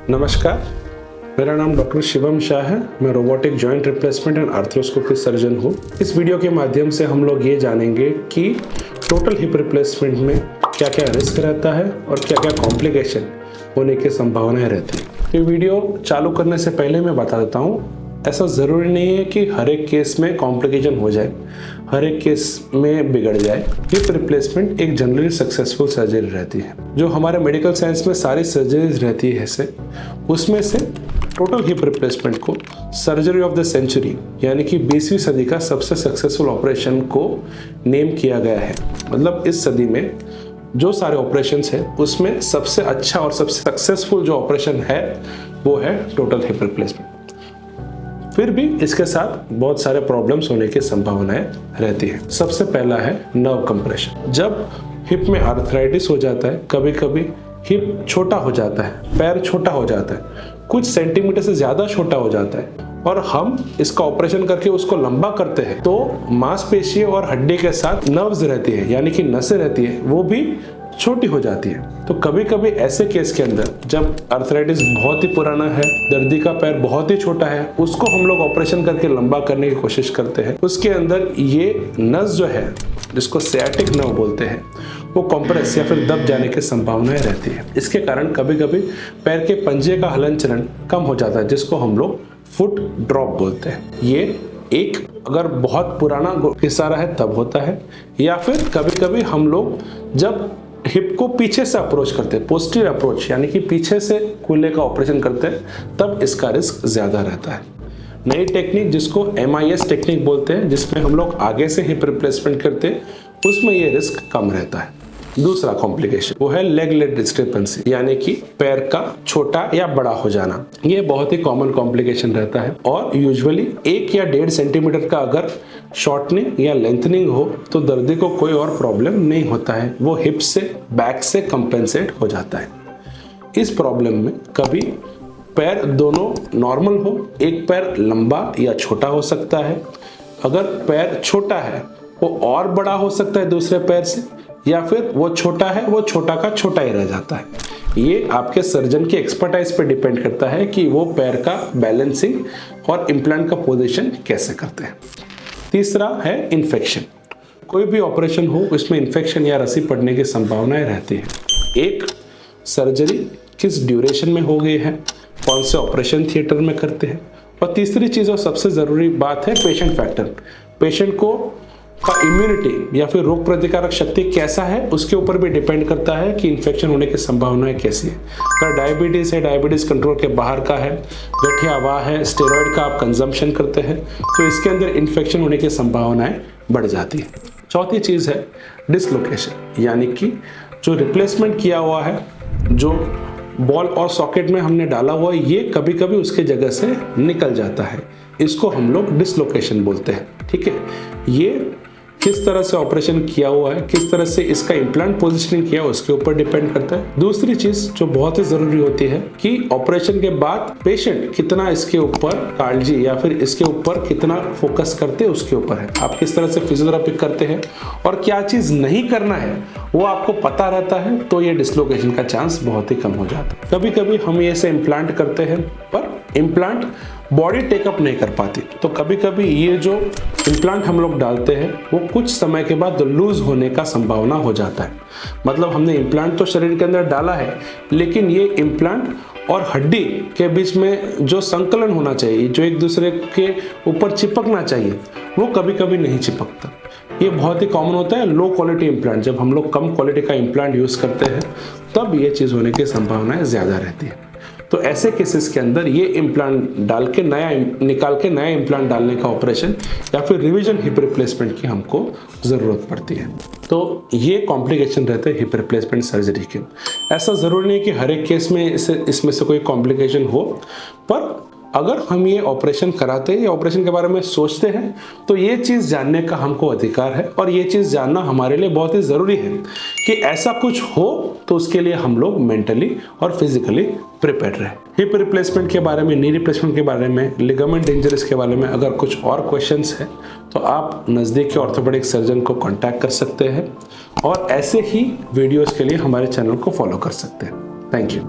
नमस्कार, मेरा नाम डॉक्टर शिवम शाह है। मैं robotic joint replacement and arthroscopy surgeon हूँ। इस वीडियो के माध्यम से हम लोग ये जानेंगे कि टोटल हिप रिप्लेसमेंट में क्या क्या रिस्क रहता है और क्या क्या कॉम्प्लिकेशन होने की संभावनाएं रहती है। ये वीडियो चालू करने से पहले मैं बता देता हूँ, ऐसा ज़रूरी नहीं है कि हर एक केस में कॉम्प्लिकेशन हो जाए, हर एक केस में बिगड़ जाए। हिप रिप्लेसमेंट एक जनरली सक्सेसफुल सर्जरी रहती है। जो हमारे मेडिकल साइंस में सारी सर्जरीज रहती है उसमें से टोटल हिप रिप्लेसमेंट को सर्जरी ऑफ द सेंचुरी यानी कि 20वीं सदी का सबसे सक्सेसफुल ऑपरेशन को नेम किया गया है। मतलब इस सदी में जो सारे ऑपरेशंस हैं उसमें सबसे अच्छा और सबसे सक्सेसफुल जो ऑपरेशन है वो है टोटल हिप रिप्लेसमेंट। फिर भी इसके साथ बहुत सारे प्रॉब्लम्स होने की संभावनाएं रहती है। सबसे पहला है नर्व कंप्रेशन। जब हिप में आर्थराइटिस हो जाता है, कभी कभी हिप छोटा हो जाता है, पैर छोटा हो जाता है, कुछ सेंटीमीटर से ज़्यादा छोटा हो जाता है और हम इसका ऑपरेशन करके उसको लंबा करते हैं तो मांसपेशी और हड्डी के साथ नर्व्स रहती है यानी कि नसें रहती है वो भी छोटी हो जाती है। तो कभी कभी ऐसे केस के अंदर जब आर्थराइटिस बहुत ही पुराना है, दर्दी का पैर बहुत ही छोटा है, उसको हम लोग ऑपरेशन करके लंबा करने की कोशिश करते हैं। उसके अंदर ये नस जो है जिसको सियाटिक नर्व बोलते हैं वो कॉम्प्रेस या फिर दब जाने की संभावनाएं रहती है। इसके कारण कभी कभी पैर के पंजे का हलन चलन कम हो जाता है जिसको हम लोग फुट ड्रॉप बोलते हैं। ये एक अगर बहुत पुराना किस्सा है तब होता है, या फिर कभी कभी हम लोग जब हिप को पीछे से अप्रोच करते हैं, पोस्टीरियर अप्रोच यानी कि पीछे से कूल्हे का ऑपरेशन करते हैं, तब इसका रिस्क ज्यादा रहता है। नई टेक्निक जिसको MIS टेक्निक बोलते हैं, जिसमें हम लोग आगे से हिप रिप्लेसमेंट करते हैं, उसमें ये रिस्क कम रहता है। दूसरा कॉम्प्लिकेशन वो है लेग लेग डिस्क्रिपेंसी यानी कि पैर का छोटा या बड़ा हो जाना। ये बहुत ही कॉमन कॉम्प्लिकेशन रहता है और यूजुअली 1 या 1.5 सेंटीमीटर का अगर शॉर्टनिंग या लेंथनिंग हो तो दर्दी को कोई और प्रॉब्लम नहीं होता है, वो हिप से बैक से कंपेंसेट हो जाता है। इस प्रॉब्लम में कभी पैर दोनों नॉर्मल हो, एक पैर लंबा या छोटा हो सकता है, अगर पैर छोटा है वो और बड़ा हो सकता है दूसरे पैर से, या फिर वो छोटा है वो छोटा का छोटा ही रह जाता है। ये आपके सर्जन की एक्सपर्टाइज पे डिपेंड करता है कि वो पैर का बैलेंसिंग और इम्प्लांट का पोजीशन कैसे करते हैं। तीसरा है इन्फेक्शन। कोई भी ऑपरेशन हो उसमें इन्फेक्शन या रसी पड़ने की संभावनाएं रहती है। एक, सर्जरी किस ड्यूरेशन में हो गई है, कौन से ऑपरेशन थिएटर में करते हैं, और तीसरी चीज़ और सबसे ज़रूरी बात है पेशेंट फैक्टर। पेशेंट को का इम्यूनिटी या फिर रोग प्रतिकारक शक्ति कैसा है उसके ऊपर भी डिपेंड करता है कि इन्फेक्शन होने की संभावनाएं कैसी है। अगर डायबिटीज़ है, डायबिटीज़ कंट्रोल के बाहर का है, गठिया वाह है, स्टेरॉयड का आप कंजम्पशन करते हैं तो इसके अंदर इन्फेक्शन होने की संभावनाएं बढ़ जाती है। चौथी चीज़ है डिसलोकेशन यानी कि जो रिप्लेसमेंट किया हुआ है, जो बॉल और सॉकेट में हमने डाला हुआ है, ये कभी कभी उसके जगह से निकल जाता है, इसको हम लोग डिसलोकेशन बोलते हैं। ठीक है, ये किस तरह से ऑपरेशन किया हुआ है, किस तरह से इसका इम्प्लांट पोजीशनिंग किया उसके ऊपर डिपेंड करता है। दूसरी चीज जो बहुत ही जरूरी होती है कि ऑपरेशन के बाद पेशेंट कितना इसके ऊपर काळजी या फिर इसके ऊपर कितना फोकस करते हैं उसके ऊपर है। आप किस तरह से फिजियोथेरेपी करते हैं और क्या चीज नहीं करना है वो आपको पता रहता है तो ये डिसलोकेशन का चांस बहुत ही कम हो जाता है। कभी कभी हम ये से इम्प्लांट करते हैं पर इम्प्लांट बॉडी टेकअप नहीं कर पाती, तो कभी कभी ये जो इम्प्लांट हम लोग डालते हैं वो कुछ समय के बाद लूज होने का संभावना हो जाता है। मतलब हमने इम्प्लांट तो शरीर के अंदर डाला है लेकिन ये इम्प्लांट और हड्डी के बीच में जो संकलन होना चाहिए, जो एक दूसरे के ऊपर चिपकना चाहिए, वो कभी कभी नहीं चिपकता। ये बहुत ही कॉमन होता है लो क्वालिटी इम्प्लांट। जब हम लोग कम क्वालिटी का इम्प्लांट यूज़ करते हैं तब ये चीज़ होने की संभावनाएं ज़्यादा रहती है। तो ऐसे केसेस के अंदर ये इम्प्लांट डाल के निकाल के नया इम्प्लांट डालने का ऑपरेशन या फिर रिवीजन हिप रिप्लेसमेंट की हमको ज़रूरत पड़ती है। तो ये कॉम्प्लिकेशन रहते हैं हिप रिप्लेसमेंट सर्जरी के। ऐसा ज़रूरी नहीं कि हर एक केस में इसमें से कोई कॉम्प्लिकेशन हो, पर अगर हम ये ऑपरेशन कराते हैं या ऑपरेशन के बारे में सोचते हैं तो ये चीज़ जानने का हमको अधिकार है और ये चीज़ जानना हमारे लिए बहुत ही ज़रूरी है कि ऐसा कुछ हो तो उसके लिए हम लोग मेंटली और फिजिकली प्रिपेयर रहे। हिप रिप्लेसमेंट के बारे में, नी रिप्लेसमेंट के बारे में, लिगामेंट इंजरीज के बारे में अगर कुछ और क्वेश्चंस हैं तो आप नज़दीक के ऑर्थोपेडिक सर्जन को कॉन्टैक्ट कर सकते हैं और ऐसे ही वीडियोज़ के लिए हमारे चैनल को फॉलो कर सकते हैं। Thank you.